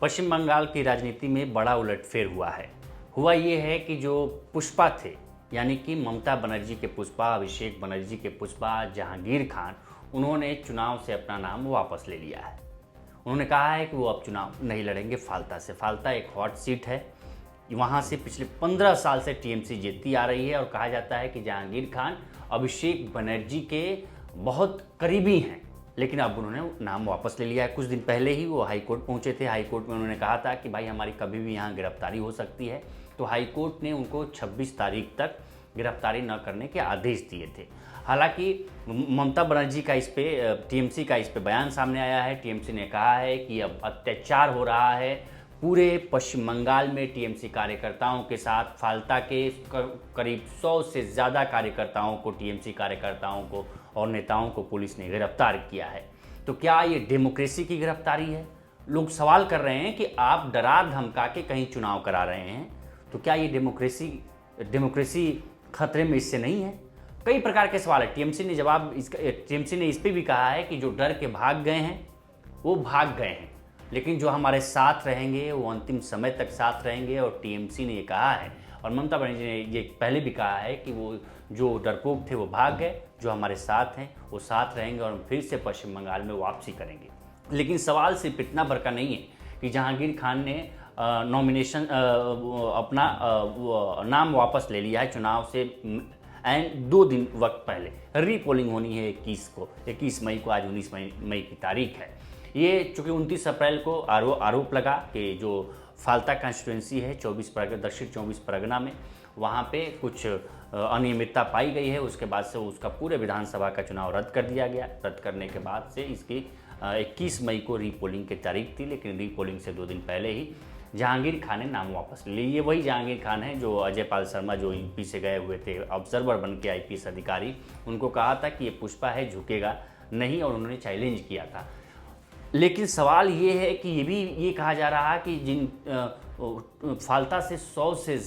पश्चिम बंगाल की राजनीति में बड़ा उलटफेर हुआ है। हुआ ये है कि जो पुष्पा थे, यानी कि ममता बनर्जी के पुष्पा, अभिषेक बनर्जी के पुष्पा, जहांगीर खान, उन्होंने चुनाव से अपना नाम वापस ले लिया है। उन्होंने कहा है कि वो अब चुनाव नहीं लड़ेंगे फालता से। फालता एक हॉट सीट है, वहाँ से पिछले 15 साल से टीएमसी जीतती आ रही है और कहा जाता है कि जहांगीर खान अभिषेक बनर्जी के बहुत करीबी हैं, लेकिन अब उन्होंने नाम वापस ले लिया है। कुछ दिन पहले ही वो हाई कोर्ट पहुंचे थे। हाई कोर्ट में उन्होंने कहा था कि भाई हमारी कभी भी यहाँ गिरफ्तारी हो सकती है, तो हाई कोर्ट ने उनको 26 तारीख तक गिरफ्तारी न करने के आदेश दिए थे। हालांकि ममता बनर्जी का टीएमसी का इस पे बयान सामने आया है। टीएमसी ने कहा है कि अब अत्याचार हो रहा है पूरे पश्चिम बंगाल में टीएमसी कार्यकर्ताओं के साथ। फालता के करीब 100 से ज़्यादा कार्यकर्ताओं को, टीएमसी कार्यकर्ताओं को और नेताओं को पुलिस ने गिरफ्तार किया है। तो क्या ये डेमोक्रेसी की गिरफ्तारी है? लोग सवाल कर रहे हैं कि आप डरा धमका के कहीं चुनाव करा रहे हैं, तो क्या ये डेमोक्रेसी खतरे में इससे नहीं है? कई प्रकार के सवाल है। टीएमसी ने इस पर भी कहा है कि जो डर के भाग गए हैं वो भाग गए हैं, लेकिन जो हमारे साथ रहेंगे वो अंतिम समय तक साथ रहेंगे। और टीएमसी ने ये कहा है, और ममता बनर्जी ने ये पहले भी कहा है कि वो जो डरपोक थे वो भाग गए, जो हमारे साथ हैं वो साथ रहेंगे और हम फिर से पश्चिम बंगाल में वापसी करेंगे। लेकिन सवाल सिर्फ इतना भर का नहीं है कि जहांगीर खान ने अपना नाम वापस ले लिया है चुनाव से एंड 2 दिन वक्त पहले। रीपोलिंग होनी है 21 मई को। आज 19 मई की तारीख है। ये चूँकि 29 अप्रैल को आरोप लगा कि जो फालता कॉन्स्टिट्यूंसी है दक्षिण 24 परगना में, वहाँ पे कुछ अनियमितता पाई गई है। उसके बाद से उसका पूरे विधानसभा का चुनाव रद्द कर दिया गया। रद्द करने के बाद से इसकी 21 मई को रीपोलिंग की तारीख थी, लेकिन रीपोलिंग से 2 दिन पहले ही जहांगीर खान ने नाम वापस ले लिए। वही जहांगीर खान है जो अजय पाल शर्मा, जो यूपी से गए हुए थे ऑब्जर्वर बन के आईपीएस अधिकारी, उनको कहा था कि ये पुष्पा है, झुकेगा नहीं, और उन्होंने चैलेंज किया था। लेकिन सवाल ये है कि ये कहा जा रहा है कि जिन फालता से 100 से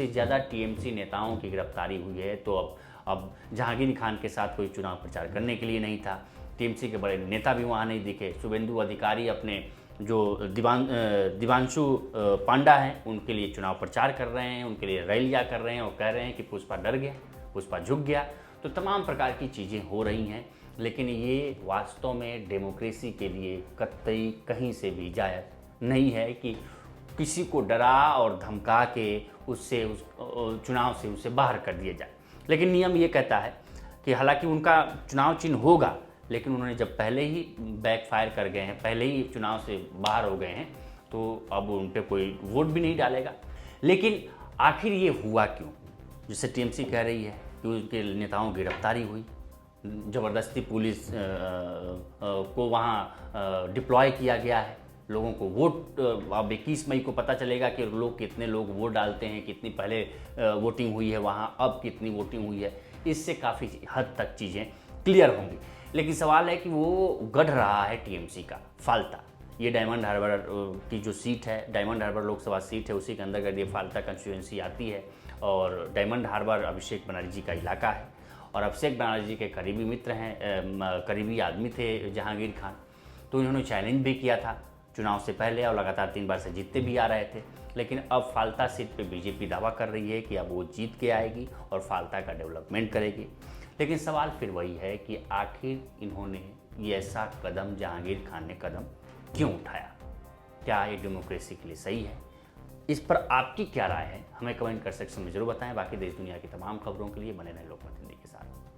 ज़्यादा टीएमसी नेताओं की गिरफ्तारी हुई है, तो अब जहांगीर खान के साथ कोई चुनाव प्रचार करने के लिए नहीं था। टीएमसी के बड़े नेता भी वहाँ नहीं दिखे। शुभेंदु अधिकारी अपने जो दिवांशु पांडा हैं उनके लिए चुनाव प्रचार कर रहे हैं, उनके लिए रैलियाँ कर रहे हैं और कह रहे हैं कि पुष्पा डर गया, पुष्पा झुक गया। तो तमाम प्रकार की चीज़ें हो रही हैं, लेकिन ये वास्तव में डेमोक्रेसी के लिए कतई कहीं से भी जायज़ नहीं है कि किसी को डरा और धमका के उस चुनाव से उसे बाहर कर दिया जाए। लेकिन नियम ये कहता है कि हालांकि उनका चुनाव चिन्ह होगा, लेकिन उन्होंने जब पहले ही बैकफायर कर गए हैं, पहले ही चुनाव से बाहर हो गए हैं, तो अब उन पर कोई वोट भी नहीं डालेगा। लेकिन आखिर ये हुआ क्यों? जिससे टीएमसी कह रही है कि उनके नेताओं की गिरफ्तारी हुई, ज़बरदस्ती पुलिस को वहाँ डिप्लॉय किया गया है। लोगों को वोट, अब 21 मई को पता चलेगा कि कितने लोग वोट डालते हैं, कितनी पहले वोटिंग हुई है वहाँ, अब कितनी वोटिंग हुई है। इससे काफ़ी हद तक चीज़ें क्लियर होंगी। लेकिन सवाल है कि वो गढ़ रहा है टीएमसी का फालता। ये डायमंड हार्बर की जो सीट है, डायमंड हार्बर लोकसभा सीट है, उसी के अंदर ये फालता कंस्टिट्यूंसी आती है। और डायमंड हार्बर अभिषेक बनर्जी का इलाका है, और अभिषेक बनर्जी के करीबी मित्र हैं, करीबी आदमी थे जहांगीर खान। तो इन्होंने चैलेंज भी किया था चुनाव से पहले, और लगातार 3 बार से जीतते भी आ रहे थे। लेकिन अब फालता सीट पे बीजेपी दावा कर रही है कि अब वो जीत के आएगी और फालता का डेवलपमेंट करेगी। लेकिन सवाल फिर वही है कि आखिर इन्होंने ये ऐसा कदम, जहांगीर खान ने कदम क्यों उठाया? क्या ये डेमोक्रेसी के लिए सही है? इस पर आपकी क्या राय है? हमें कमेंट कर सेक्शन में जरूर बताएं। बाकी देश दुनिया की तमाम खबरों के लिए बने रहें लोकमत हिंदी के साथ।